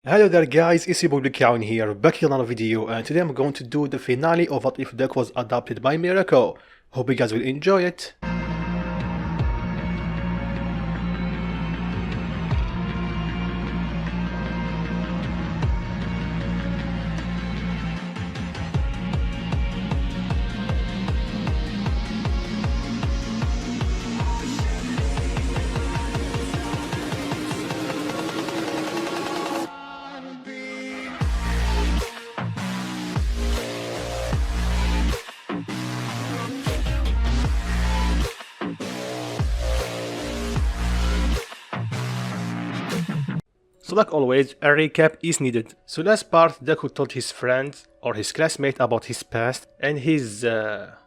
Hello there guys, it's your boy Nighteye here, back here in another video, and today I'm going to do the finale of What If Deku was adopted by Mirko. Hope you guys will enjoy it. So like always, a recap is needed. So last part, Deku told his friend or his classmate about his past and his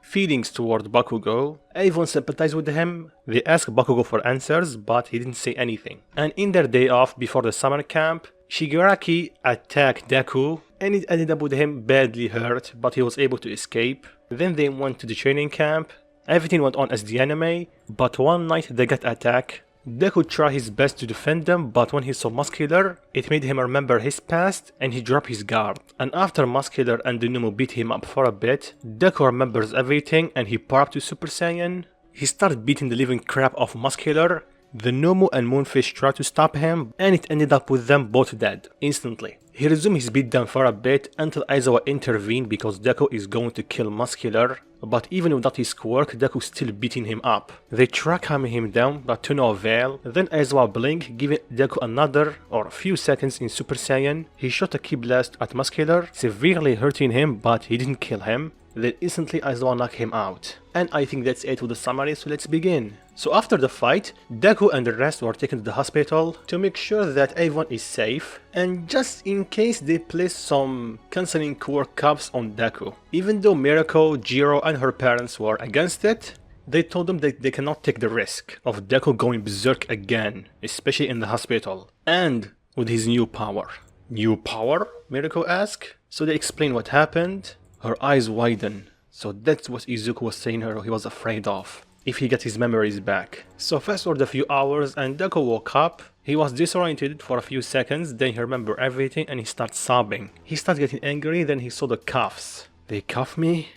feelings toward Bakugo. Everyone sympathized with him. They asked Bakugo for answers, but he didn't say anything. And in their day off before the summer camp, Shigaraki attacked Deku and it ended up with him badly hurt, but he was able to escape. Then they went to the training camp. Everything went on as the anime, but one night they got attacked. Deku tried his best to defend them, but when he saw Muscular, it made him remember his past and he dropped his guard. And after Muscular and the Numu beat him up for a bit, Deku remembers everything and he powered up to Super Saiyan. He started beating the living crap off Muscular. The Numu and Moonfish tried to stop him and it ended up with them both dead, instantly. He resumed his beatdown for a bit until Aizawa intervened because Deku is going to kill Muscular. But even without his quirk, Deku still beating him up. They try calming him down, but to no avail. Then Aizawa blinked, giving Deku another or a few seconds in Super Saiyan. He shot a ki blast at Muscular, severely hurting him, but he didn't kill him. Then instantly Aizawa knocked him out. And I think that's it with the summary, so let's begin. So after the fight, Deku and the rest were taken to the hospital to make sure that everyone is safe, and just in case they place some cancelling quirk cups on Deku. Even though Mirko, Jiro and her parents were against it, they told them that they cannot take the risk of Deku going berserk again, especially in the hospital, and with his new power. New power? Mirko asked. So they explained what happened. Her eyes widen. So that's what Izuku was saying he was afraid of, if he gets his memories back. So fast forward a few hours and Deku woke up. He was disoriented for a few seconds, then he remembered everything and he started sobbing. He started getting angry, then he saw the cuffs. They cuff me?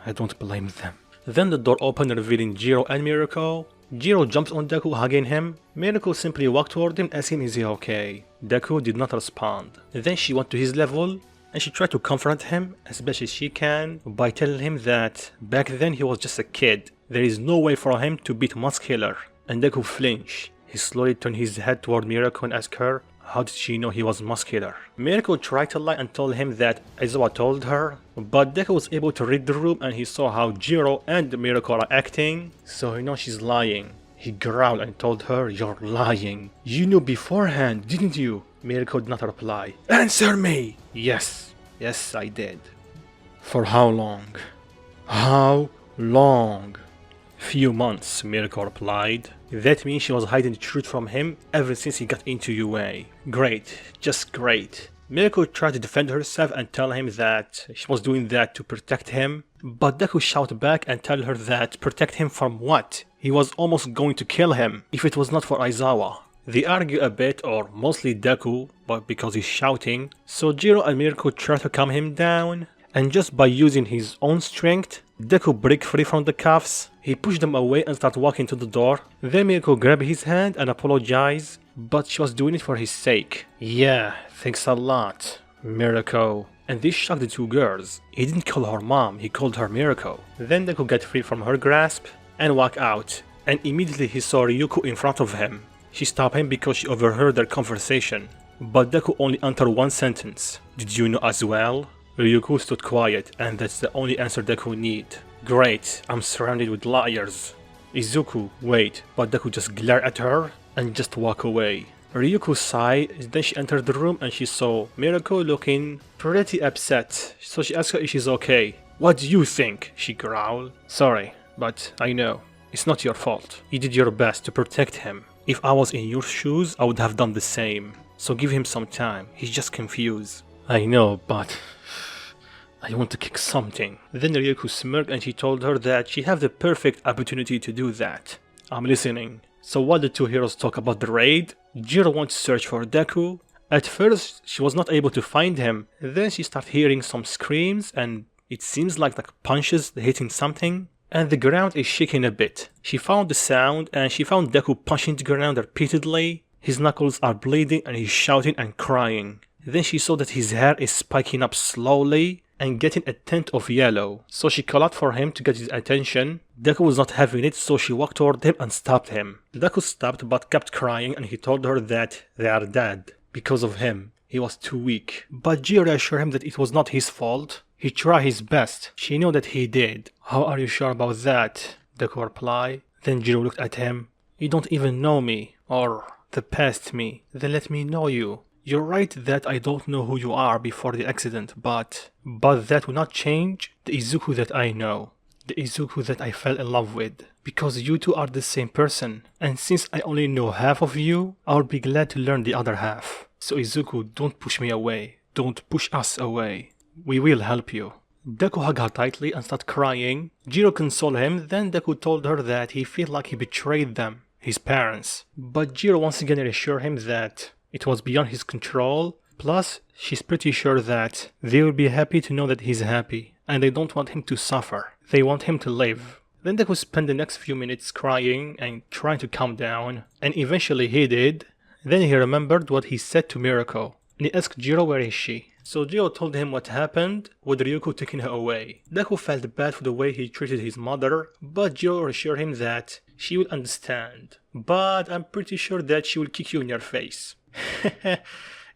I don't blame them. Then the door opened, revealing Jiro and Mirko. Jiro jumps on Deku, hugging him. Mirko simply walked toward him, asking is he okay. Deku did not respond. Then she went to his level and she tried to confront him as best as she can by telling him that back then he was just a kid. There is no way for him to beat Muscular. And Deku flinched. He slowly turned his head toward Mirko and asked her how did she know he was Muscular. Mirko tried to lie and told him that Aizawa told her, but Deku was able to read the room and he saw how Jiro and Mirko are acting, so he knows she's lying. He growled and told her, "You're lying. You knew beforehand, didn't you?" Mirko did not reply. "Answer me!" Yes, I did. For how long? How long? Few months, Mirko replied. That means she was hiding the truth from him ever since he got into UA. Great, just great. Mirko tried to defend herself and tell him that she was doing that to protect him, but Deku shouted back and tell her that protect him from what? He was almost going to kill him if it was not for Aizawa. They argue a bit, or mostly Deku, but because he's shouting, so Jiro and Mirko try to calm him down, and just by using his own strength, Deku break free from the cuffs. He pushed them away and started walking to the door. Then Mirko grabbed his hand and apologized, but she was doing it for his sake. Yeah, thanks a lot, Mirko. And this shocked the two girls. He didn't call her mom, he called her Mirko. Then Deku got free from her grasp and walked out, and immediately he saw Ryuko in front of him. She stopped him because she overheard their conversation, but Deku only answered one sentence. Did you know as well? Ryuko stood quiet, and that's the only answer Deku need. Great, I'm surrounded with liars. Izuku, wait, but Deku just glared at her and just walked away. Ryuko sighed, then she entered the room and she saw Mirko looking pretty upset, so she asked her if she's okay. What do you think? She growled. Sorry, but I know. It's not your fault. You did your best to protect him. If I was in your shoes, I would have done the same. So give him some time. He's just confused. I know, but I want to kick something. Then Ryuko smirked and she told her that she had the perfect opportunity to do that. I'm listening. So while the two heroes talk about the raid, Jiro wants to search for Deku, At first, she was not able to find him. Then she started hearing some screams and it seems like punches hitting something. And the ground is shaking a bit. She found the sound and she found Deku punching the ground repeatedly. His knuckles are bleeding and he's shouting and crying. Then she saw that his hair is spiking up slowly and getting a tint of yellow. So she called out for him to get his attention. Deku was not having it, so she walked toward him and stopped him. Deku stopped but kept crying and he told her that they are dead. Because of him. He was too weak. But Jiro assured him that it was not his fault. He tried his best. She knew that he did. How are you sure about that? Deku replied. Then Jiro looked at him. You don't even know me. Or the past me. Then let me know you. You're right that I don't know who you are before the accident, but that will not change the Izuku that I know. The Izuku that I fell in love with. Because you two are the same person. And since I only know half of you, I'll be glad to learn the other half. So Izuku, don't push me away. Don't push us away. We will help you. Deku hugged her tightly and started crying. Jiro consoled him, then Deku told her that he felt like he betrayed them, his parents. But Jiro once again reassured him that it was beyond his control. Plus, she's pretty sure that they will be happy to know that he's happy. And they don't want him to suffer. They want him to live. Then Deku spent the next few minutes crying and trying to calm down. And eventually he did. Then he remembered what he said to Mirko. And he asked Jiro where is she. So Jiro told him what happened with Ryuko taking her away. Deku felt bad for the way he treated his mother, but Jiro assured him that she will understand. But I'm pretty sure that she will kick you in your face.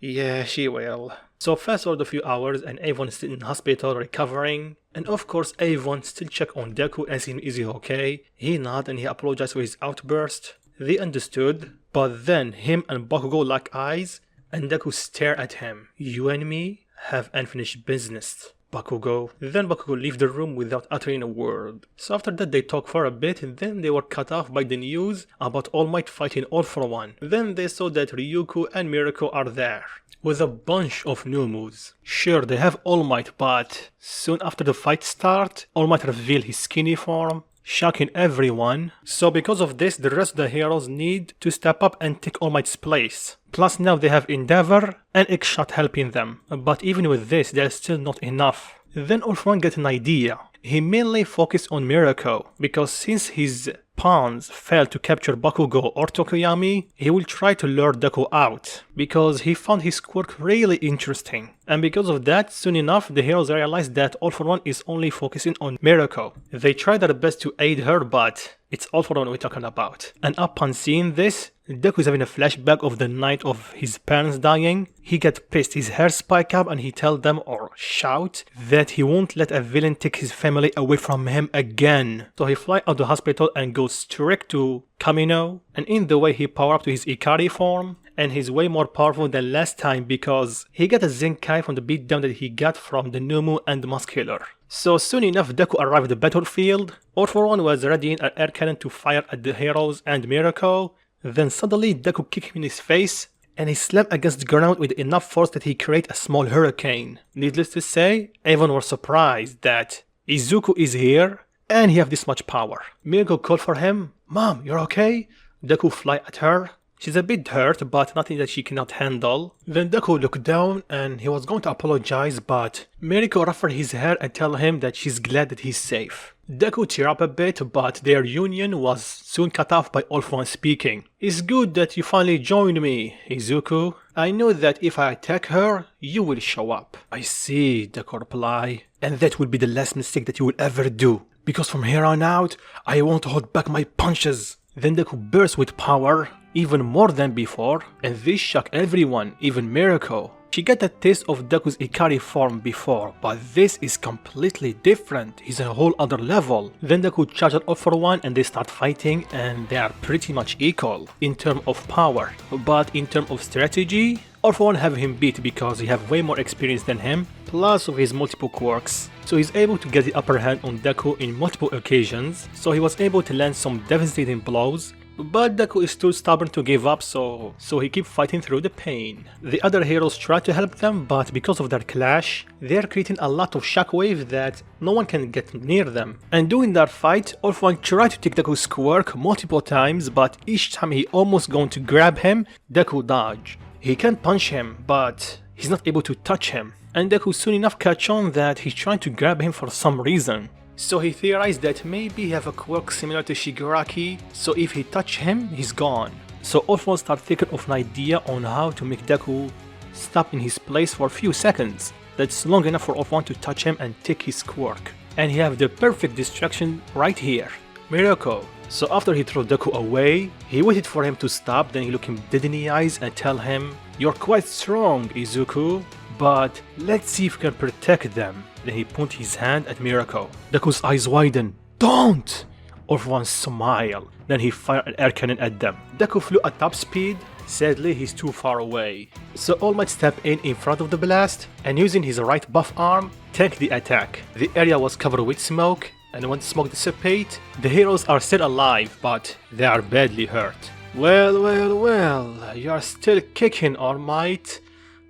Yeah, she will. So fast forward a few hours and Avon is still in hospital recovering. And of course Avon still checked on Deku asking is he okay. He nodded and he apologized for his outburst. They understood, but then him and Bakugo lock eyes and Deku stared at him. You and me have unfinished business, Bakugo. Then Bakugo left the room without uttering a word. So after that they talked for a bit and then they were cut off by the news about All Might fighting All for One. Then they saw that Ryuko and Mirko are there. With a bunch of Numus. Sure, they have All Might, but soon after the fight start, All Might revealed his skinny form, shocking everyone. So because of this, the rest of the heroes need to step up and take All Might's place. Plus now they have Endeavor and Ikshot helping them. But even with this, there's still not enough. Then All For One get an idea. He mainly focused on Mirko, because since his pawns failed to capture Bakugo or Tokoyami, he will try to lure Deku out, because he found his quirk really interesting. And because of that, soon enough, the heroes realized that All For One is only focusing on Mirko. They tried their best to aid her, but it's All For One we're talking about. And upon seeing this, Deku is having a flashback of the night of his parents dying. He gets pissed, his hair spike up and he tells them or shout that he won't let a villain take his family away from him again. So he flies out of the hospital and goes straight to Camino, and in the way he power up to his Ikari form. And he's way more powerful than last time because he got a Zenkai from the beatdown that he got from the Numu and the Muscular. So soon enough Deku arrived at the battlefield. All For One was readying an air cannon to fire at the heroes and Mirko. Then suddenly Deku kicked him in his face and he slammed against the ground with enough force that he created a small hurricane. Needless to say, everyone was surprised that Izuku is here and he have this much power. Mirko called for him. Mom, you're okay? Deku fly at her. She's a bit hurt, but nothing that she cannot handle. Then Deku looked down and he was going to apologize, but Mirko ruffled his hair and tell him that she's glad that he's safe. Deku teared up a bit, but their union was soon cut off by All For One speaking. It's good that you finally joined me, Izuku. I know that if I attack her, you will show up. I see, Deku replied. And that will be the last mistake that you will ever do. Because from here on out, I won't hold back my punches. Then Deku burst with power, even more than before, and this shocked everyone, even Mirko. She got a taste of Deku's Ikari form before, but this is completely different. He's a whole other level. Then Deku charged All For One and they start fighting, and they are pretty much equal in terms of power. But in terms of strategy, All For One have him beat because he have way more experience than him, plus of his multiple quirks. So he's able to get the upper hand on Deku in multiple occasions, so he was able to land some devastating blows. But Deku is still stubborn to give up, so he keeps fighting through the pain. The other heroes try to help them, but because of their clash, they are creating a lot of shockwave that no one can get near them. And during that fight, All For One tried to take Deku's quirk multiple times, but each time he almost going to grab him, Deku dodged. He can punch him, but he's not able to touch him. And Deku soon enough catch on that he's trying to grab him for some reason. So he theorized that maybe he have a quirk similar to Shigaraki, so if he touch him, he's gone. So All For One start thinking of an idea on how to make Deku stop in his place for a few seconds. That's long enough for All For One to touch him and take his quirk. And he have the perfect distraction right here. Mirko. So after he threw Deku away, he waited for him to stop, then he looked him dead in the eyes and tell him, "You're quite strong, Izuku, but let's see if we can protect them." Then he pointed his hand at Mirko. Deku's eyes widen. "Don't!" All For One smile. Then he fired an air cannon at them. Deku flew at top speed. Sadly, he's too far away. So All Might stepped in front of the blast and using his right buff arm, tanked the attack. The area was covered with smoke, and when the smoke dissipates, the heroes are still alive, but they are badly hurt. Well, you are still kicking, All Might,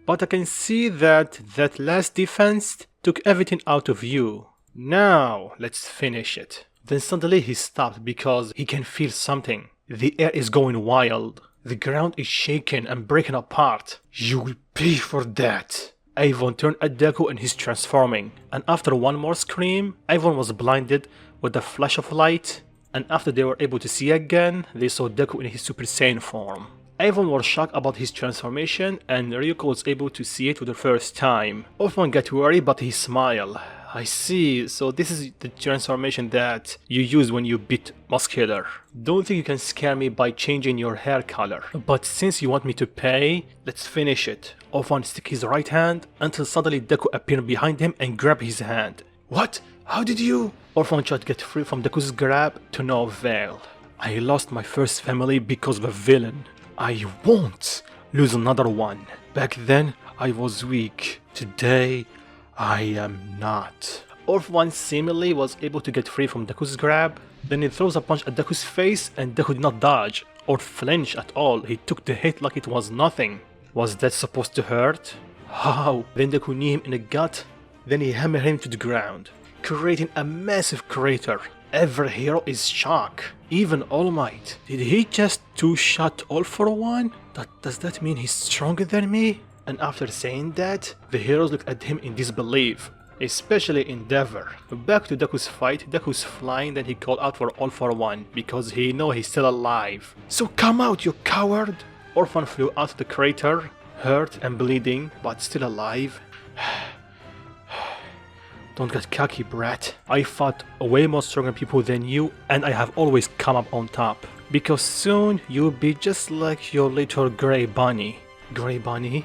but I can see that last defense took everything out of you. Now, let's finish it. Then suddenly he stopped because he can feel something. The air is going wild. The ground is shaking and breaking apart. You'll pay for that. Avon turned at Deku and he's transforming. And after one more scream, Avon was blinded with a flash of light. And after they were able to see again, they saw Deku in his Super Saiyan form. Avon was shocked about his transformation and Ryuko was able to see it for the first time. All For One got worried but he smiled. I see, so this is the transformation that you use when you beat Muscular. Don't think you can scare me by changing your hair color. But since you want me to pay, let's finish it. All For One stick his right hand until suddenly Deku appeared behind him and grabbed his hand. What? How did you? All For One tried to get free from Deku's grab to no avail. I lost my first family because of a villain. I won't lose another one. Back then, I was weak. Today, I am not. All For One seemingly was able to get free from Deku's grab. Then he throws a punch at Deku's face and Deku did not dodge or flinch at all. He took the hit like it was nothing. Was that supposed to hurt? How? Then Deku knee him in the gut. Then he hammered him to the ground, creating a massive crater. Every hero is shocked. Even All Might. Did he just two-shot All For One? Does that mean he's stronger than me? And after saying that, the heroes looked at him in disbelief, especially Endeavor. Back to Deku's fight, Deku's flying, then he called out for All For One because he knows he's still alive. So come out, you coward! All For One flew out of the crater, hurt and bleeding, but still alive. Don't get cocky, brat. I fought way more stronger people than you, and I have always come up on top. Because soon you'll be just like your little grey bunny. Grey bunny?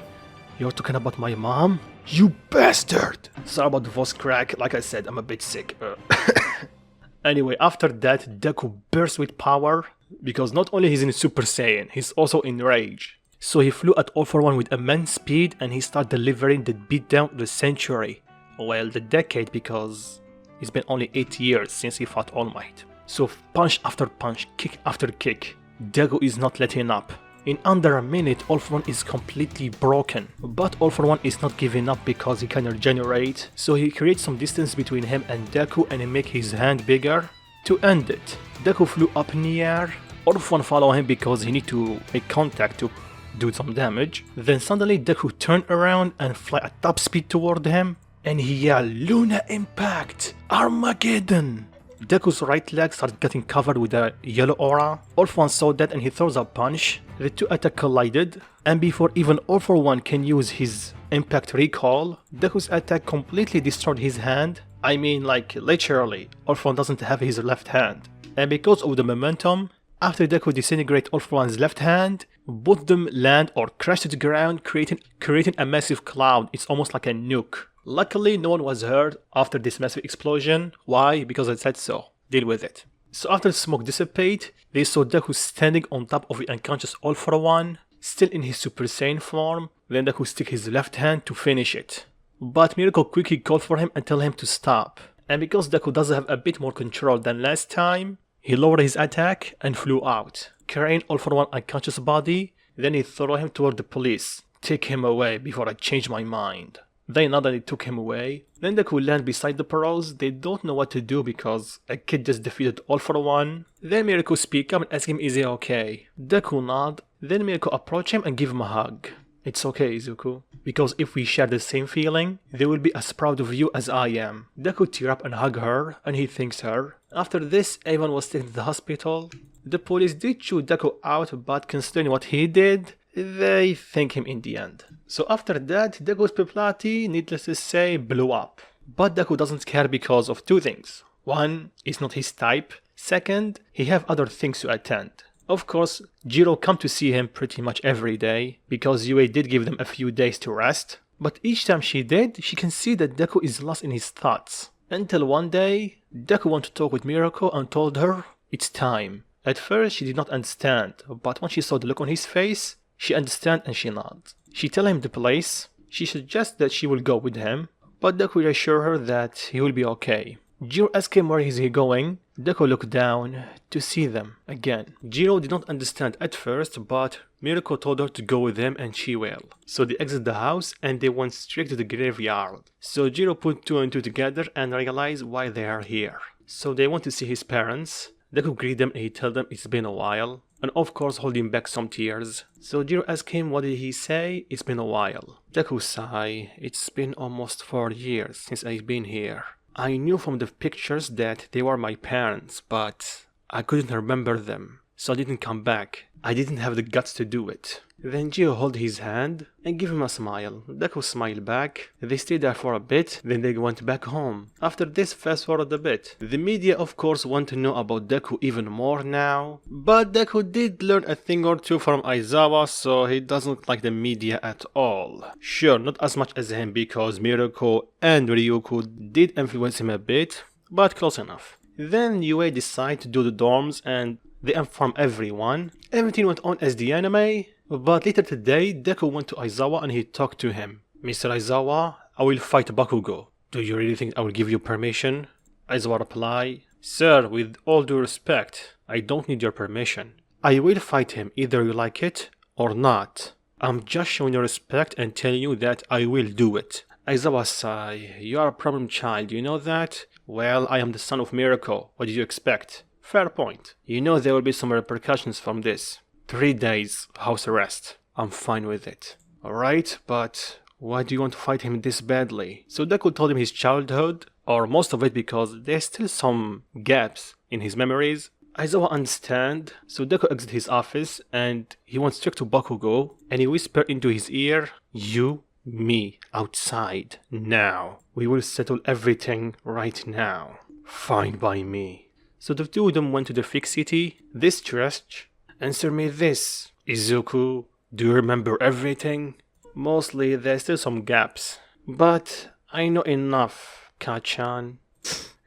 You're talking about my mom? You bastard! Sorry about the voice crack, like I said, I'm a bit sick. Anyway, after that, Deku burst with power, because not only he's in Super Saiyan, he's also in rage. So he flew at All For One with immense speed and he started delivering the beatdown of the century. Well, the decade, because it's been only 8 years since he fought All Might. So punch after punch, kick after kick, Deku is not letting up. In under a minute, All For One is completely broken. But All For One is not giving up because he can regenerate, so he creates some distance between him and Deku and he makes his hand bigger to end it. Deku flew up in the air. All For One follow him because he need to make contact to do some damage. Then suddenly Deku turned around and fly at top speed toward him. And he yelled, "Luna Impact! Armageddon!" Deku's right leg started getting covered with a yellow aura. All For One saw that and he throws a punch. The two attacks collided, and before even All For One can use his impact recall, Deku's attack completely destroyed his hand. I mean, like, literally, All For One doesn't have his left hand. And because of the momentum, after Deku disintegrates All For One's left hand, both of them land or crash to the ground, creating a massive cloud. It's almost like a nuke. Luckily, no one was hurt after this massive explosion. Why? Because I said so. Deal with it. So after the smoke dissipated, they saw Deku standing on top of the unconscious All For One, still in his Super Saiyan form. Then Deku stick his left hand to finish it. But Mirko quickly called for him and tell him to stop. And because Deku does have a bit more control than last time, he lowered his attack and flew out, carrying All For One unconscious body. Then he threw him toward the police. Take him away before I change my mind. They nodded and took him away. Then Deku landed beside the pros. They don't know what to do because a kid just defeated All For One. Then Mirko speak up and ask him is he okay. Deku nod. Then Mirko approach him and give him a hug. It's okay, Izuku, because if we share the same feeling, they will be as proud of you as I am. Deku tear up and hug her, and he thanks her. After this, Avon was taken to the hospital. The police did chew Deku out, but considering what he did, they thank him in the end. So after that, Deku's popularity, needless to say, blew up. But Deku doesn't care because of two things. One, it's not his type. Second, he have other things to attend. Of course, Jiro come to see him pretty much every day, because Yue did give them a few days to rest. But each time she did, she can see that Deku is lost in his thoughts. Until one day, Deku wanted to talk with Mirko and told her, it's time. At first, she did not understand, but when she saw the look on his face, she understand and she nods. She tell him the place. She suggests that she will go with him, but Deku reassures her that he will be okay. Jiro asks him where is he going. Deku looked down to see them again. Jiro did not understand at first, but Mirko told her to go with him and she will. So they exit the house and they went straight to the graveyard. So Jiro put two and two together and realized why they are here. So they want to see his parents. Deku greet them and he tells them it's been a while. And of course holding back some tears. So Jiro asks him what did he say, it's been a while. Deku sigh, it's been almost 4 years since I've been here. I knew from the pictures that they were my parents, but I couldn't remember them, so I didn't come back. I didn't have the guts to do it. Then Jiro held his hand and gave him a smile. Deku smiled back. They stayed there for a bit, then they went back home. After this, fast forward a bit. The media of course want to know about Deku even more now, but Deku did learn a thing or two from Aizawa, so he doesn't like the media at all. Sure, not as much as him because Mirko and Ryuko did influence him a bit, but close enough. Then Yue decided to do the dorms and they inform everyone. Everything went on as the anime, but later today Deku went to Aizawa and he talked to him. Mr. Aizawa, I will fight Bakugo. Do you really think I will give you permission? Aizawa replied, Sir, with all due respect, I don't need your permission. I will fight him either you like it or not. I'm just showing you respect and telling you that I will do it. Aizawa sighed, you are a problem child, you know that? Well, I am the son of Mirko, what did you expect? Fair point. You know there will be some repercussions from this. 3 days house arrest. I'm fine with it. Alright, but why do you want to fight him this badly? So Deku told him his childhood, or most of it because there's still some gaps in his memories. Aizawa understand, so Deku exits his office and he went straight to Bakugo and he whispered into his ear, You, me, outside, now. We will settle everything right now. Fine by me. So the two of them went to the fixed city. This stressed. Answer me this, Izuku. Do you remember everything? Mostly there's still some gaps. But I know enough, Kachan.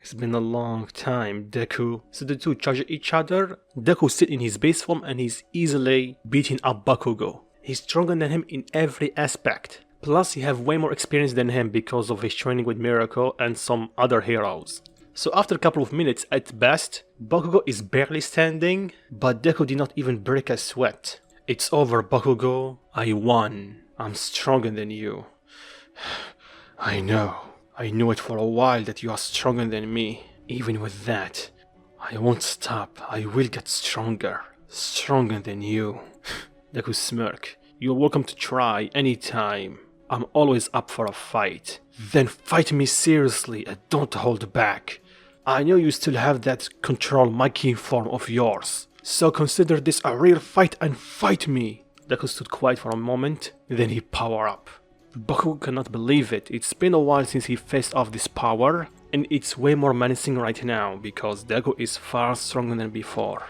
It's been a long time, Deku. So the two charge each other. Deku sits in his base form and he's easily beating up Bakugo. He's stronger than him in every aspect. Plus he have way more experience than him because of his training with Mirko and some other heroes. So after a couple of minutes at best, Bakugo is barely standing, but Deku did not even break a sweat. It's over, Bakugo. I won. I'm stronger than you. I know. I knew it for a while that you are stronger than me. Even with that, I won't stop. I will get stronger. Stronger than you. Deku smirked. You're welcome to try anytime. I'm always up for a fight. Then fight me seriously and don't hold back. I know you still have that control Mikey form of yours. So consider this a real fight and fight me. Deku stood quiet for a moment, then he powered up. Bakugo cannot believe it. It's been a while since he faced off this power, and it's way more menacing right now because Deku is far stronger than before.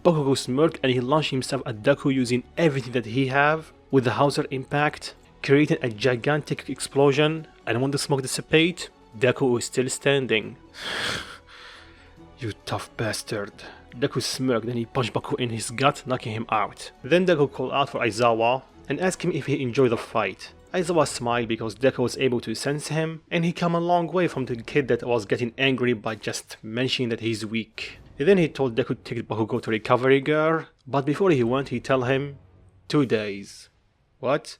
Bakugo smirked and he launched himself at Deku using everything that he have with the Hauser impact, creating a gigantic explosion, and when the smoke dissipates, Deku is still standing. You tough bastard. Deku smirked and he punched Bakugo in his gut, knocking him out. Then Deku called out for Aizawa and asked him if he enjoyed the fight. Aizawa smiled because Deku was able to sense him, and he came a long way from the kid that was getting angry by just mentioning that he's weak. And then he told Deku to take Bakugo to recovery girl, but before he went he told him 2 days. What?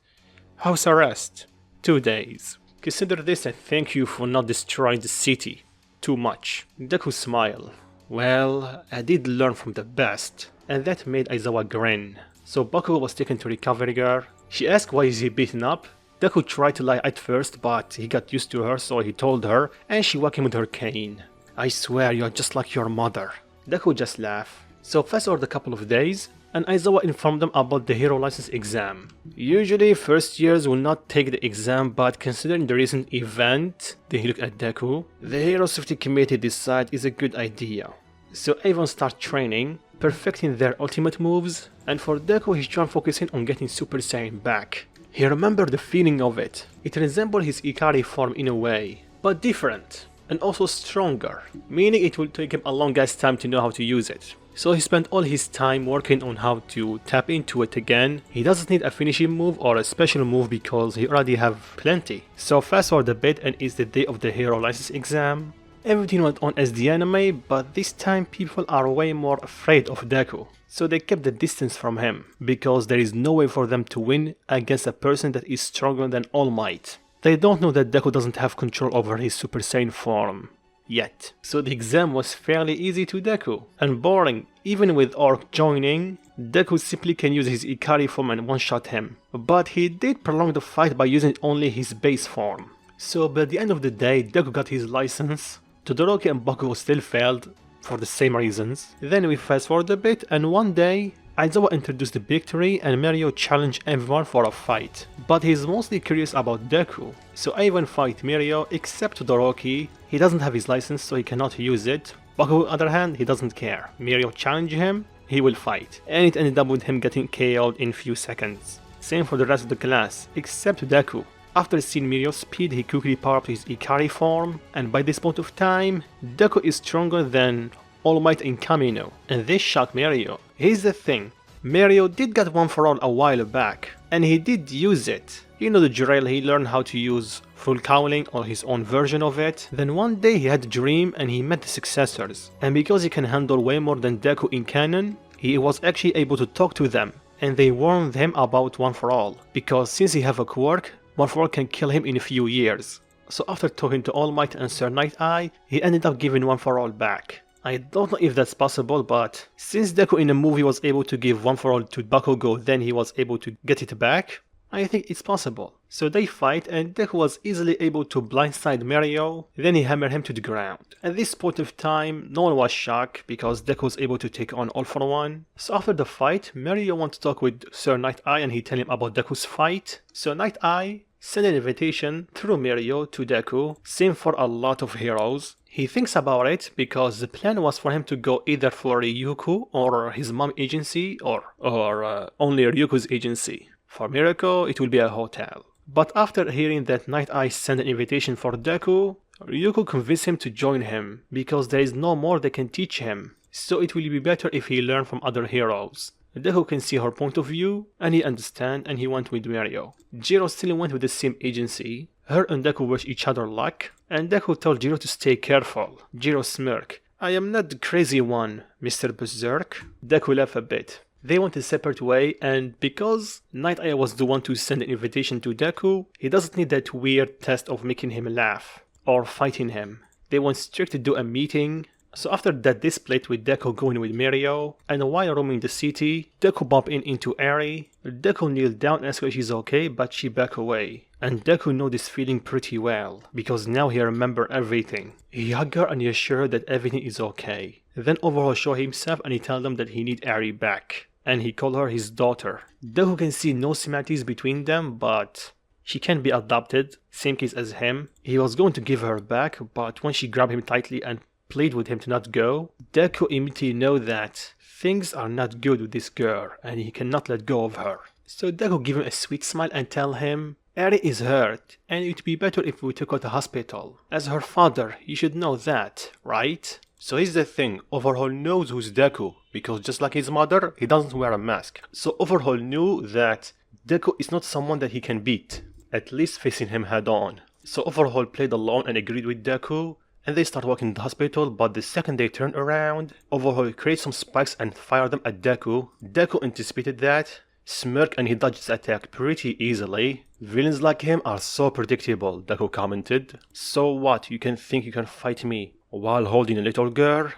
House arrest. 2 days. Consider this and thank you for not destroying the city too much. Deku smiled. Well, I did learn from the best, and that made Aizawa grin. So Bakugo was taken to recovery girl, She asked why is he beaten up. Deku tried to lie at first, but he got used to her, so he told her, and she whacked him with her cane. I swear you're just like your mother. Deku just laughed. So fast forward a couple of days, and Aizawa informed them about the hero license exam. Usually first years will not take the exam, but considering the recent event, then he looked at Deku, the hero safety committee decided is a good idea. So everyone starts training, perfecting their ultimate moves, and for Deku he's trying focusing on getting Super Saiyan back. He remembered the feeling of it. It resembled his Ikari form in a way, but different, and also stronger, meaning it will take him a long ass time to know how to use it. So he spent all his time working on how to tap into it again. He doesn't need a finishing move or a special move because he already have plenty. So fast forward a bit and it's the day of the hero license exam. Everything went on as the anime, but this time people are way more afraid of Deku. So they kept the distance from him, because there is no way for them to win against a person that is stronger than All Might. They don't know that Deku doesn't have control over his Super Saiyan form. Yet. So the exam was fairly easy to Deku, and boring. Even with Orc joining, Deku simply can use his Ikari form and one-shot him. But he did prolong the fight by using only his base form. So by the end of the day, Deku got his license. Todoroki and Bakugo still failed, for the same reasons. Then we fast forward a bit, and one day, Aizawa introduced the victory and Mario challenged everyone for a fight. But he's mostly curious about Deku, so everyone fight Mario except Todoroki. He doesn't have his license so he cannot use it. Bakugo on the other hand, he doesn't care. Mario challenged him, he will fight. And it ended up with him getting KO'd in few seconds. Same for the rest of the class, except Deku. After seeing Mirio's speed, he quickly powered up his Ikari form, and by this point of time, Deku is stronger than All Might in Camino, and this shocked Mario. Here's the thing, Mario did get One for All a while back, and he did use it. You know the drill, he learned how to use full cowling or his own version of it. Then one day he had a dream and he met the successors, and because he can handle way more than Deku in canon, he was actually able to talk to them, and they warned him about One for All, because since he have a quirk, One for All can kill him in a few years. So after talking to All Might and Sir Nighteye, he ended up giving One for All back. I don't know if that's possible, but since Deku in the movie was able to give One for All to Bakugo, then he was able to get it back, I think it's possible. So they fight and Deku was easily able to blindside Mario, then he hammered him to the ground. At this point of time, no one was shocked because Deku was able to take on All for One. So after the fight, Mario wants to talk with Sir Nighteye and he tell him about Deku's fight. So Nighteye sent an invitation through Mario to Deku, same for a lot of heroes. He thinks about it because the plan was for him to go either for Ryuko or his mom agency or only Ryuko's agency. For Mirko, it will be a hotel. But after hearing that Nighteye sent an invitation for Deku, Ryuko convinced him to join him because there is no more they can teach him. So it will be better if he learn from other heroes. Deku can see her point of view and he understand and he went with Mario. Jiro still went with the same agency. Her and Deku wish each other luck, and Deku told Jiro to stay careful. Jiro smirked. I am not the crazy one, Mr. Berserk. Deku laughed a bit. They went a separate way, and because Nighteye was the one to send an invitation to Deku, he doesn't need that weird test of making him laugh or fighting him. They went straight to do a meeting. So after that they split with Deku going with Mario, and while roaming the city, Deku bumped into Eri. Deku kneeled down and asked her if she's okay, but she backed away. And Deku knew this feeling pretty well, because now he remembers everything. He hugged her and he assured her that everything is okay. Then Overhaul showed himself and he told them that he needs Eri back. And he called her his daughter. Deku can see no similarities between them, but she can be adopted, same case as him. He was going to give her back, but when she grabbed him tightly and plead with him to not go, Deku immediately know that things are not good with this girl and he cannot let go of her. So Deku give him a sweet smile and tell him, Eri is hurt and it would be better if we took her to hospital. As her father, you should know that, right? So here's the thing, Overhaul knows who's Deku, because just like his mother, he doesn't wear a mask. So Overhaul knew that Deku is not someone that he can beat, at least facing him head on. So Overhaul played along and agreed with Deku, and they start walking to the hospital, but the second they turn around, Overhaul creates some spikes and fire them at Deku. Deku anticipated that, smirked and he dodged his attack pretty easily. Villains like him are so predictable, Deku commented. So what, you can think you can fight me while holding a little girl?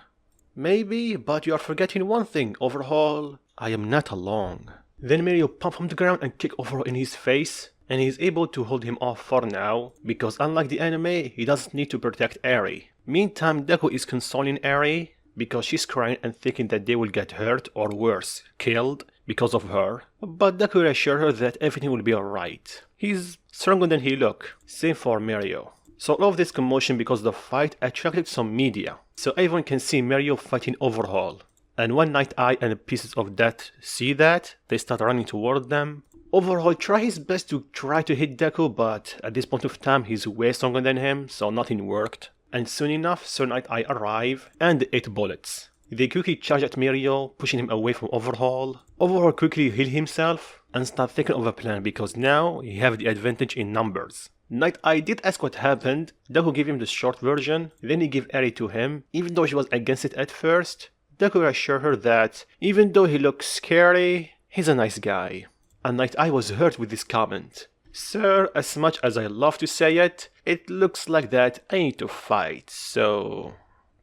Maybe, but you are forgetting one thing, Overhaul. I am not alone. Then Mirko pump from the ground and kick Overhaul in his face, and he is able to hold him off for now, because unlike the anime, he doesn't need to protect Eri. Meantime, Deku is consoling Eri, because she's crying and thinking that they will get hurt or worse, killed because of her. But Deku reassures her that everything will be alright. He's stronger than he looks. Same for Mirko. So all of this commotion because the fight attracted some media. So everyone can see Mirko fighting Overhaul. And when Nighteye and pieces of that see that, they start running toward them. Overhaul tries his best to try to hit Deku, but at this point of time he's way stronger than him, so nothing worked. And soon enough, Sir Nighteye arrive and 8 bullets. They quickly charge at Mirko, pushing him away from Overhaul. Overhaul quickly heal himself and start thinking of a plan because now he have the advantage in numbers. Nighteye did ask what happened. Deku gave him the short version, then he gave Eri to him, even though she was against it at first. Deku assured her that even though he looks scary, he's a nice guy. And Nighteye was hurt with this comment. Sir, as much as I love to say it, it looks like that I need to fight, so...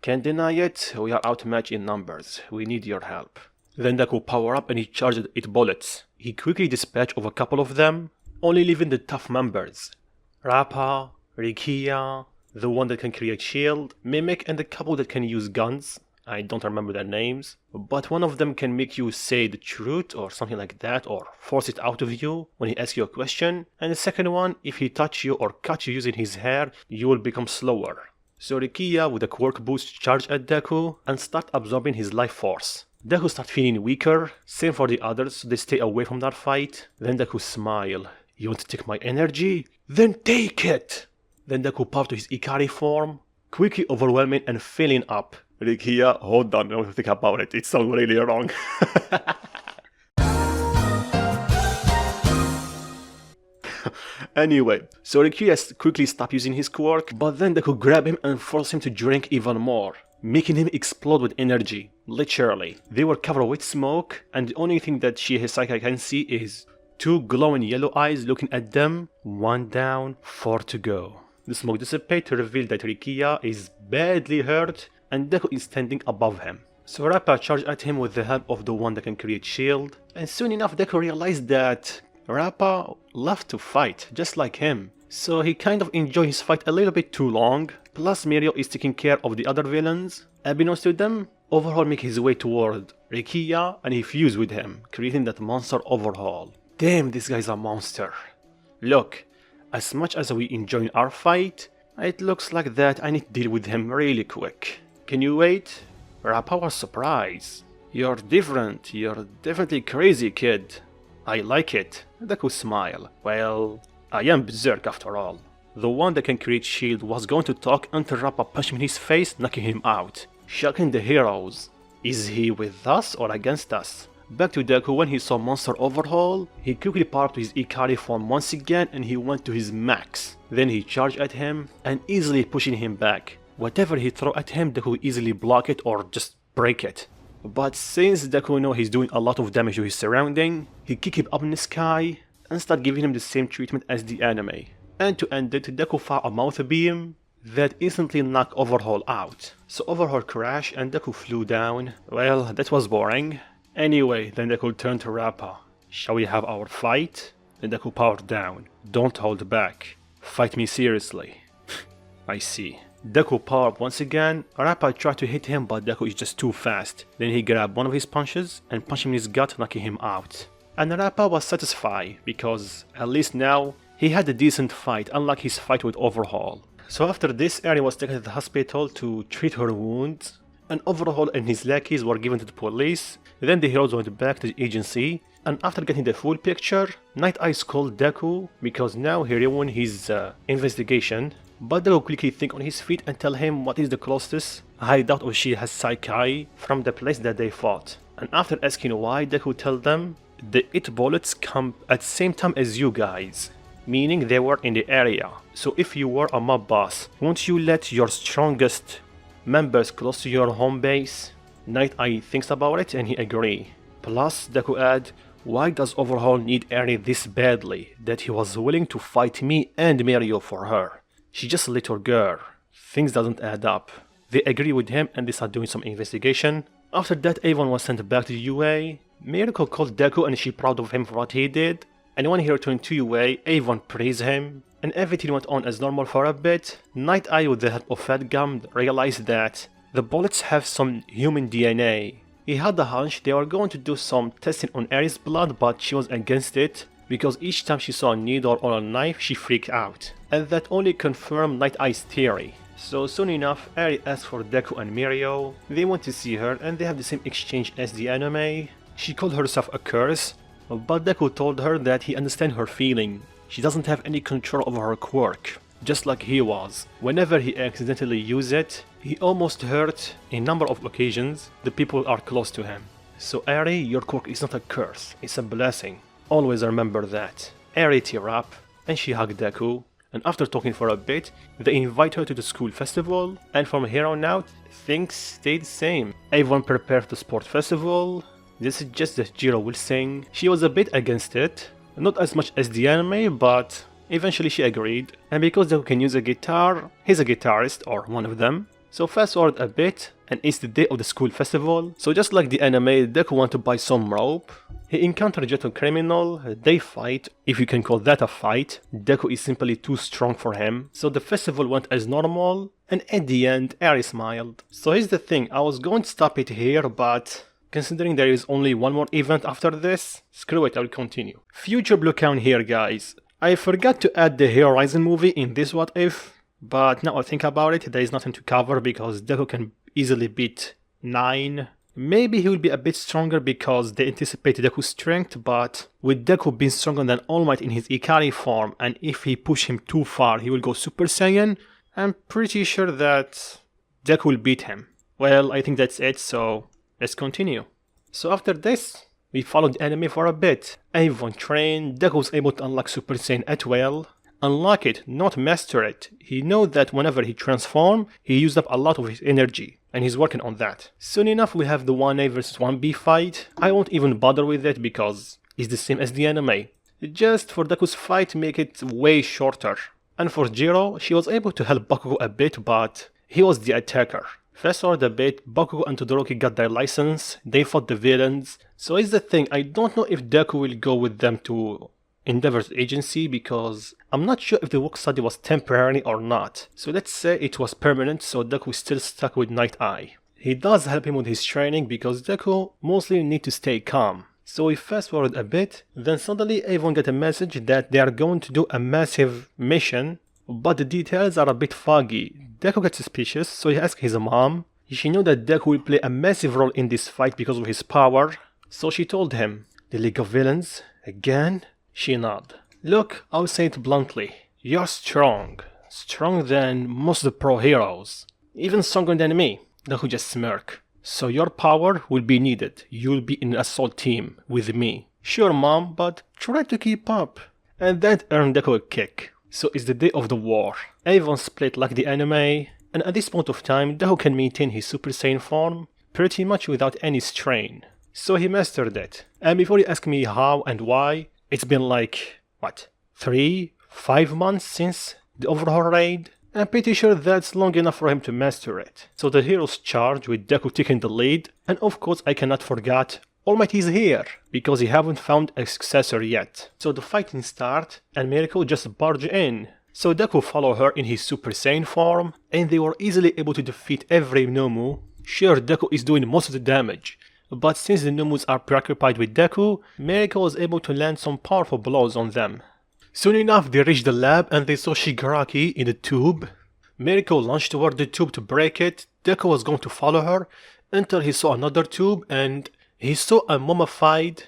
Can't deny it, we are outmatched in numbers. We need your help. Then Deku power up and he charged 8 bullets. He quickly dispatched of a couple of them, only leaving the tough members. Rappa, Rikiya, the one that can create shield, Mimic, and the couple that can use guns. I don't remember their names, but one of them can make you say the truth or something like that, or force it out of you when he asks you a question, and the second one, if he touch you or cut you using his hair, you will become slower. So Rikiya with a quirk boost charge at Deku and start absorbing his life force. Deku start feeling weaker, same for the others, so they stay away from that fight. Then Deku smile. You want to take my energy? Then take it! Then Deku popped to his Ikari form, quickly overwhelming and filling up. Rikiya, hold on, I want to think about it. It sounds really wrong. Anyway, so Rikiya quickly stopped using his quirk, but then Deku grabbed him and forced him to drink even more, making him explode with energy, literally. They were covered with smoke, and the only thing that Shihisaka can see is 2 glowing yellow eyes looking at them, 1 down, 4 to go. The smoke dissipates to reveal that Rikiya is badly hurt, and Deku is standing above him. So Rappa charged at him with the help of the one that can create shield, and soon enough Deku realized that Rappa loved to fight, just like him. So he kind of enjoyed his fight a little bit too long, plus Mirko is taking care of the other villains. Unbeknownst to them, Overhaul make his way toward Rikiya and he fused with him, creating that monster Overhaul. Damn, this guy's a monster. Look, as much as we enjoy our fight, it looks like that I need to deal with him really quick. Can you wait? Rappa was surprised. You're different, you're definitely crazy, kid. I like it. Deku smile. Well, I am Berserk after all. The one that can create shield was going to talk until Rappa punched him in his face, knocking him out. Shocking the heroes. Is he with us or against us? Back to Deku, when he saw Monster Overhaul, he quickly powered to his Ikari form once again and he went to his max. Then he charged at him and easily pushing him back. Whatever he threw at him, Deku easily block it or just break it. But since Deku knows he's doing a lot of damage to his surrounding, he kick him up in the sky and start giving him the same treatment as the anime. And to end it, Deku fired a mouth beam that instantly knocked Overhaul out. So Overhaul crashed and Deku flew down. Well, that was boring. Anyway, then Deku turned to Rappa. Shall we have our fight? Then Deku powered down. Don't hold back. Fight me seriously. I see. Deku powered up once again. Rappa tried to hit him, but Deku is just too fast. Then he grabbed one of his punches and punched him in his gut, knocking him out. And Rappa was satisfied, because at least now he had a decent fight, unlike his fight with Overhaul. So after this, Eri was taken to the hospital to treat her wounds, and Overhaul and his lackeys were given to the police. Then the heroes went back to the agency, and after getting the full picture, Nighteye called Deku because now he ruined his investigation. But Deku quickly think on his feet and tell him what is the closest hideout of Shihisaka from the place that they fought. And after asking why, Deku tell them the 8 bullets come at the same time as you guys, meaning they were in the area. So if you were a mob boss, won't you let your strongest members close to your home base? Nighteye thinks about it and he agree. Plus Deku add, why does Overhaul need Eri this badly that he was willing to fight me and Mirko for her? She just a little girl. Things doesn't add up. They agree with him and they start doing some investigation. After that, everyone was sent back to UA, Mirko called Deku and she proud of him for what he did. And when he returned to UA, everyone praised him. And everything went on as normal for a bit. Nighteye, with the help of Fatgum, realized that the bullets have some human DNA. He had a hunch they were going to do some testing on Eri's blood, but she was against it, because each time she saw a needle or a knife, she freaked out. And that only confirmed Nighteye's theory. So soon enough, Eri asked for Deku and Mirio. They went to see her and they have the same exchange as the anime. She called herself a curse, but Deku told her that he understands her feeling. She doesn't have any control over her quirk, just like he was. Whenever he accidentally used it, he almost hurt a number of occasions the people are close to him. So Eri, your quirk is not a curse, it's a blessing. Always remember that. Eri tear up and she hugged Deku, and after talking for a bit, they invite her to the school festival, and from here on out, things stayed the same. Everyone prepared for the sport festival. This is just that Jiro will sing. She was a bit against it, not as much as the anime, but eventually she agreed. And because Deku can use a guitar, he's a guitarist, or one of them. So fast forward a bit, and it's the day of the school festival. So just like the anime, Deku wants to buy some rope. He encountered Jeton Criminal, they fight, if you can call that a fight. Deku is simply too strong for him. So the festival went as normal, and at the end, Eri smiled. So here's the thing, I was going to stop it here, but considering there is only one more event after this, screw it, I will continue. Future Blue Count here, guys. I forgot to add the Hero Rising movie in this What If, but now I think about it, there is nothing to cover because Deku can easily beat 9. Maybe he will be a bit stronger because they anticipate Deku's strength, but with Deku being stronger than All Might in his Ikari form, and if he push him too far he will go Super Saiyan, I'm pretty sure that Deku will beat him. Well, I think that's it, so let's continue. So after this, we followed the anime for a bit. Everyone trained, Deku was able to unlock Super Saiyan at will. Unlock it, not master it. He knows that whenever he transforms, he used up a lot of his energy, and he's working on that. Soon enough we have the 1A versus 1B fight. I won't even bother with it because it's the same as the anime. Just for Deku's fight, make it way shorter. And for Jiro, she was able to help Bakugo a bit, but he was the attacker. Fast forward a bit, Bakugo and Todoroki got their license, they fought the villains. So here's the thing, I don't know if Deku will go with them to Endeavor's agency because I'm not sure if the work study was temporary or not. So let's say it was permanent, so Deku is still stuck with Nighteye. He does help him with his training because Deku mostly need to stay calm. So we fast forward a bit, then suddenly everyone get a message that they are going to do a massive mission, but the details are a bit foggy. Deku gets suspicious, so he asks his mom. She knew that Deku will play a massive role in this fight because of his power, so she told him, "The League of Villains? Again?" She nodded. "Look, I'll say it bluntly. You're strong. Stronger than most of the pro heroes. Even stronger than me." Deku just smirked. "So your power will be needed. You'll be in an assault team with me." "Sure, mom, but try to keep up." And that earned Deku a kick. So it's the day of the war. Everyone split like the anime, and at this point of time, Deku can maintain his Super Saiyan form pretty much without any strain. So he mastered it. And before you ask me how and why, it's been like, what, 3-5 months since the Overhaul raid? I'm pretty sure that's long enough for him to master it. So the heroes charge with Deku taking the lead, and of course I cannot forget All Might is here, because he haven't found a successor yet. So the fighting start, and Mirko just barge in. So Deku follow her in his Super Saiyan form, and they were easily able to defeat every Nomu. Sure, Deku is doing most of the damage, but since the Nomus are preoccupied with Deku, Mirko was able to land some powerful blows on them. Soon enough they reached the lab and they saw Shigaraki in the tube. Mirko launched toward the tube to break it. Deku was going to follow her until he saw another tube and he saw a mummified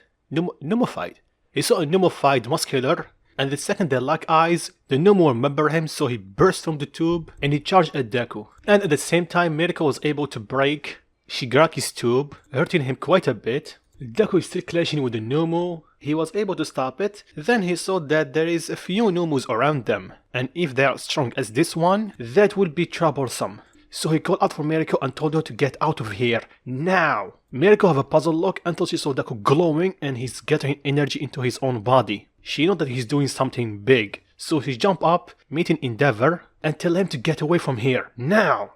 muscular, and the second they lock eyes, the Nomu remember him, so he burst from the tube and he charged at Deku. And at the same time Mirko was able to break Shigaraki's tube, hurting him quite a bit. Deku is still clashing with the Nomu. He was able to stop it. Then he saw that there is a few Nomus around them, and if they are strong as this one, that will be troublesome. So he called out for Mirko and told her to get out of here, now! Mirko have a puzzled look until she saw Deku glowing and he's getting energy into his own body. She knows that he's doing something big, so she jumped up, meeting Endeavor, and tell him to get away from here, now!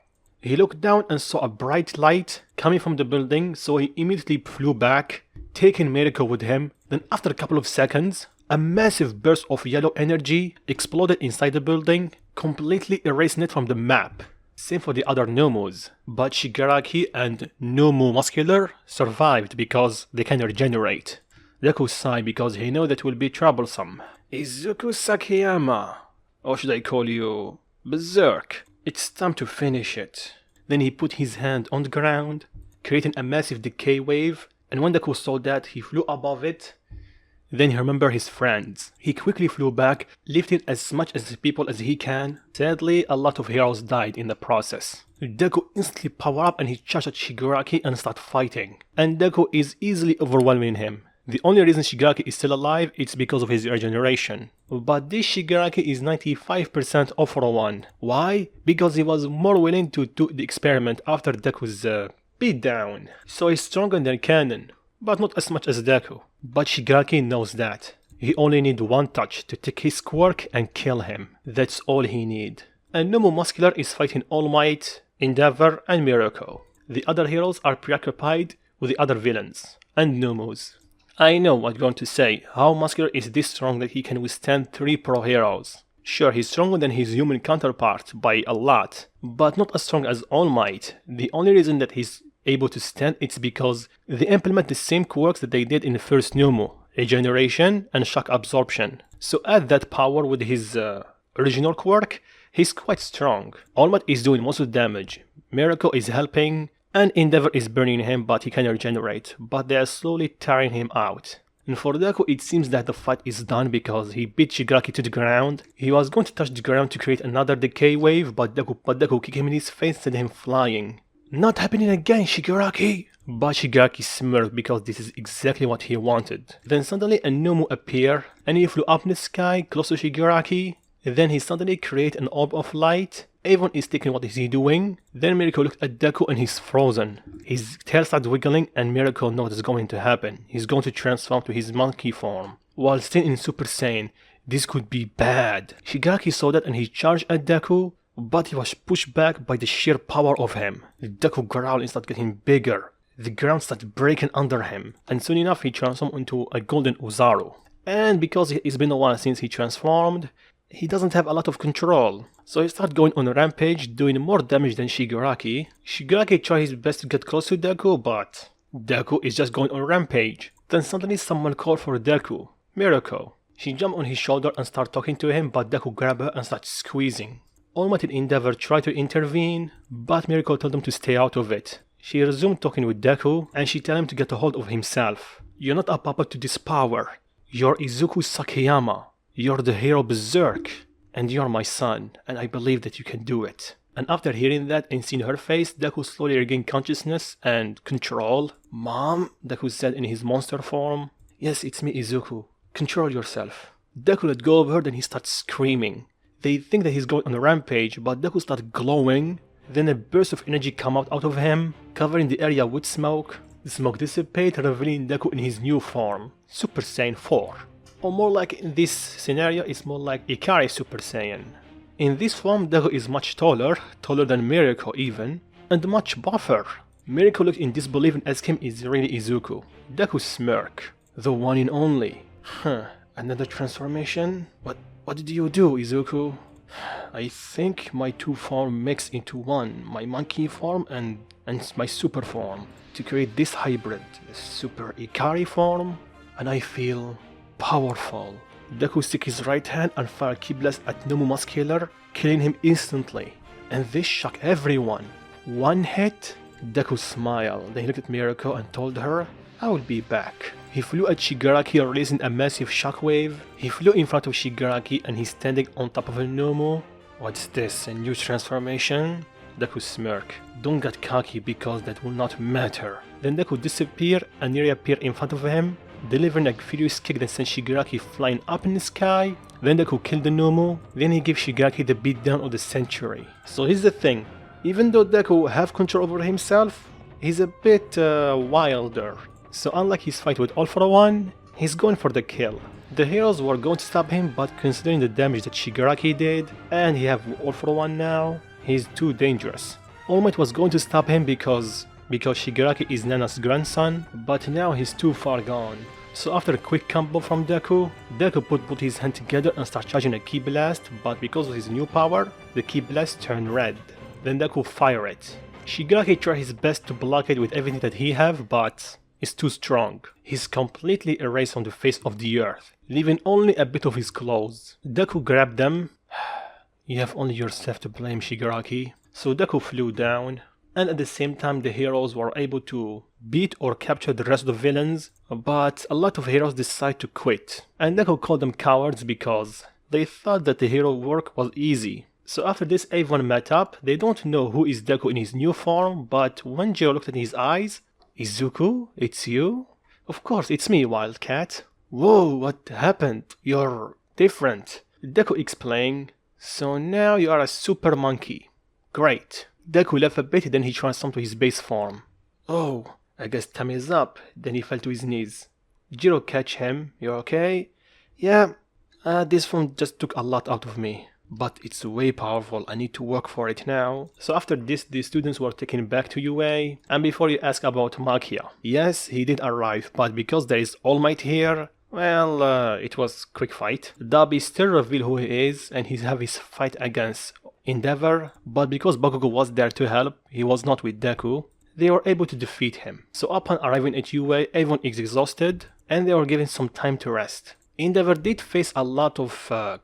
He looked down and saw a bright light coming from the building, so he immediately flew back, taking Mirko with him. Then after a couple of seconds, a massive burst of yellow energy exploded inside the building, completely erasing it from the map. Same for the other Nomos, but Shigaraki and Nomu Muscular survived because they can regenerate. Deku sighed because he knew that will be troublesome. Izuku Sakayama, or should I call you Berserk? It's time to finish it. Then he put his hand on the ground, creating a massive decay wave, and when Deku saw that, he flew above it. Then he remembered his friends. He quickly flew back, lifting as much as the people as he can. Sadly, a lot of heroes died in the process. Deku instantly powered up and he charged at Shigaraki and started fighting. And Deku is easily overwhelming him. The only reason Shigaraki is still alive is because of his regeneration. But this Shigaraki is 95% Overhaul. Why? Because he was more willing to do the experiment after Deku's beatdown. So he's stronger than Canon, but not as much as Deku. But Shigaraki knows that. He only needs one touch to take his quirk and kill him. That's all he needs. And Nomu Muscular is fighting All Might, Endeavor and Mirko. The other heroes are preoccupied with the other villains and Nomus. I know what you're going to say. How Muscular is this strong that he can withstand 3 pro heroes? Sure, he's stronger than his human counterpart by a lot, but not as strong as All Might. The only reason that he's able to stand it's because they implement the same quirks that they did in the first Nomu, regeneration and shock absorption. So add that power with his original quirk, he's quite strong. All Might is doing most of the damage, Mirko is helping, and Endeavor is burning him but he can regenerate, but they are slowly tiring him out. And for Deku it seems that the fight is done because he beat Shigaraki to the ground. He was going to touch the ground to create another decay wave, but Deku kicked him in his face and sent him flying. Not happening again, Shigaraki! But Shigaraki smirked because this is exactly what he wanted. Then suddenly a Nomu appeared and he flew up in the sky close to Shigaraki. Then he suddenly created an orb of light. Avon is thinking what is he doing. Then Mirko looked at Deku and he's frozen. His tail started wiggling and Mirko knows what is going to happen. He's going to transform to his monkey form. While still in Super Saiyan, this could be bad. Shigaraki saw that and he charged at Deku, but he was pushed back by the sheer power of him. Deku growled and started getting bigger. The ground started breaking under him, and soon enough he transformed into a golden Ozaru. And because it's been a while since he transformed, he doesn't have a lot of control. So he started going on a rampage, doing more damage than Shigaraki. Shigaraki tried his best to get close to Deku, but Deku is just going on a rampage. Then suddenly someone called for Deku, Mirko. She jumped on his shoulder and started talking to him, but Deku grabbed her and started squeezing. All Might and Endeavor tried to intervene, but Mirko told them to stay out of it. She resumed talking with Deku, and she told him to get a hold of himself. You're not a puppet to this power. You're Izuku Sakayama. You're the hero Berserk. And you're my son, and I believe that you can do it. And after hearing that and seeing her face, Deku slowly regained consciousness and control. Mom, Deku said in his monster form. Yes, it's me, Izuku. Control yourself. Deku let go of her, then he starts screaming. They think that he's going on a rampage, but Deku started glowing. Then a burst of energy came out of him, covering the area with smoke. The smoke dissipated, revealing Deku in his new form, Super Saiyan 4. Or more like in this scenario, it's more like Ikari Super Saiyan. In this form, Deku is much taller than Mirko even, and much buffer. Mirko looked in disbelief and asked him is really Izuku. Deku smirked. The one and only. Another transformation? What did you do, Izuku? I think my 2 forms mixed into one, my monkey form and my super form, to create this hybrid, the Super Ikari form, and I feel powerful. Deku stuck his right hand and fired Ki Blast at Nomu Muscular, killing him instantly. And this shocked everyone. One hit? Deku smiled, then he looked at Mirko and told her, I will be back. He flew at Shigaraki, releasing a massive shockwave. He flew in front of Shigaraki and he's standing on top of a Nomu. What's this, a new transformation? Deku smirked. Don't get cocky because that will not matter. Then Deku disappeared and Eri appeared in front of him, delivering a furious kick that sent Shigaraki flying up in the sky. Then Deku killed the Nomu. Then he gave Shigaraki the beatdown of the century. So here's the thing. Even though Deku have control over himself, he's a bit wilder. So unlike his fight with All for One, he's going for the kill. The heroes were going to stop him, but considering the damage that Shigaraki did, and he have All for One now, he's too dangerous. All Might was going to stop him because Shigaraki is Nana's grandson, but now he's too far gone. So after a quick combo from Deku put both his hands together and start charging a Ki Blast, but because of his new power, the Ki Blast turned red. Then Deku fired it. Shigaraki tried his best to block it with everything that he have, but it's too strong. He's completely erased on the face of the earth, leaving only a bit of his clothes. Deku grabbed them. You have only yourself to blame, Shigaraki. So Deku flew down, and at the same time the heroes were able to beat or capture the rest of the villains, but a lot of heroes decide to quit. And Deku called them cowards because they thought that the hero work was easy. So after this everyone met up. They don't know who is Deku in his new form, but when Jiro looked at his eyes, Izuku, it's you? Of course, it's me, Wildcat. Whoa, what happened? You're different. Deku explained, so now you are a super monkey. Great. Deku left a bit, then he transformed to his base form. Oh, I guess time is up. Then he fell to his knees. Jiro catch him. You okay? Yeah, this form just took a lot out of me. But it's way powerful, I need to work for it now. So after this, the students were taken back to UA. And before you ask about Makia, yes, he did arrive, but because there is All Might here, well, it was quick fight. Dabi still revealed who he is, and he have his fight against Endeavor, but because Bakugo was there to help, he was not with Deku, they were able to defeat him. So upon arriving at UA, everyone is exhausted, and they were given some time to rest. Endeavor did face a lot of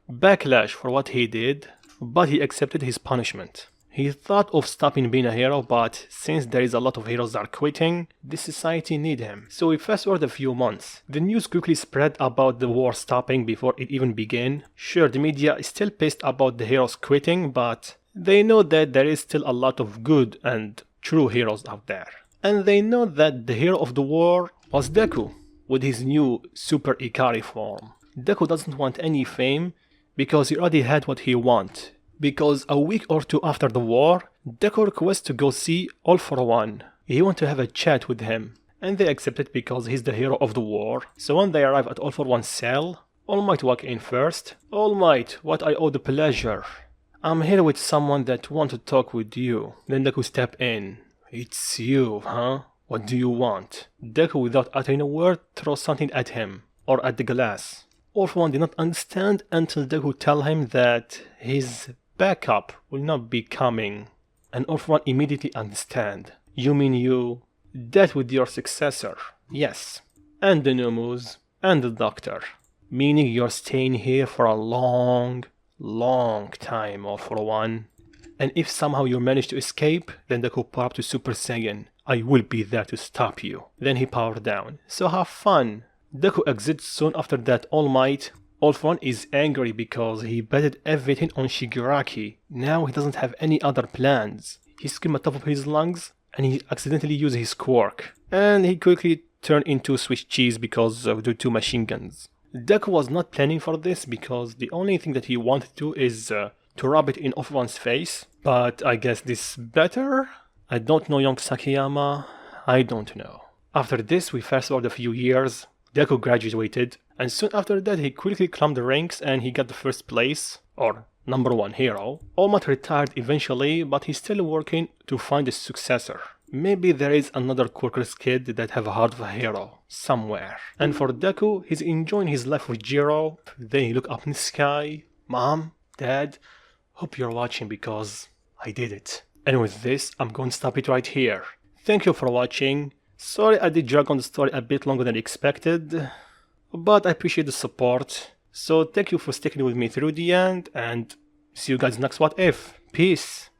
backlash for what he did, but he accepted his punishment. He thought of stopping being a hero, but since there is a lot of heroes that are quitting, the society need him. So we fast forward a few months. The news quickly spread about the war stopping before it even began. Sure, the media is still pissed about the heroes quitting, but they know that there is still a lot of good and true heroes out there. And they know that the hero of the war was Deku, with his new Super Ikari form. Deku doesn't want any fame, because he already had what he want. Because a week or two after the war, Deku requests to go see All For One. He wants to have a chat with him, and they accept it because he's the hero of the war. So when they arrive at All For One's cell, All Might walk in first. All Might, what I owe the pleasure. I'm here with someone that want to talk with you. Then Deku step in. It's you, huh? What do you want? Deku, without uttering a word, throws something at him, or at the glass. All For One did not understand until Deku tell him that his backup will not be coming. And All For One immediately understand. You mean you dealt with your successor? Yes. And the Numus, and the doctor. Meaning you're staying here for a long time, All For One. And if somehow you manage to escape, then Deku power up to Super Saiyan. I will be there to stop you. Then he powered down. So have fun. Deku exits soon after that. All Might. All For One is angry because he betted everything on Shigaraki. Now he doesn't have any other plans. He screamed at the top of his lungs and he accidentally used his quirk. And he quickly turned into Swiss cheese because of the two machine guns. Deku was not planning for this because the only thing that he wanted to is to rub it in All For One's face. But I guess this better? I don't know young Sakiyama. I don't know. After this, we fast forward a few years. Deku graduated, and soon after that he quickly climbed the ranks and he got the first place, or #1 hero. All Might retired eventually, but he's still working to find a successor. Maybe there is another quirkless kid that have a heart of a hero, somewhere. And for Deku, he's enjoying his life with Jiro. Then he look up in the sky. Mom, Dad, hope you're watching because I did it. And with this, I'm going to stop it right here. Thank you for watching. Sorry I did drag on the story a bit longer than expected, but I appreciate the support. So thank you for sticking with me through the end, and see you guys next What If. Peace.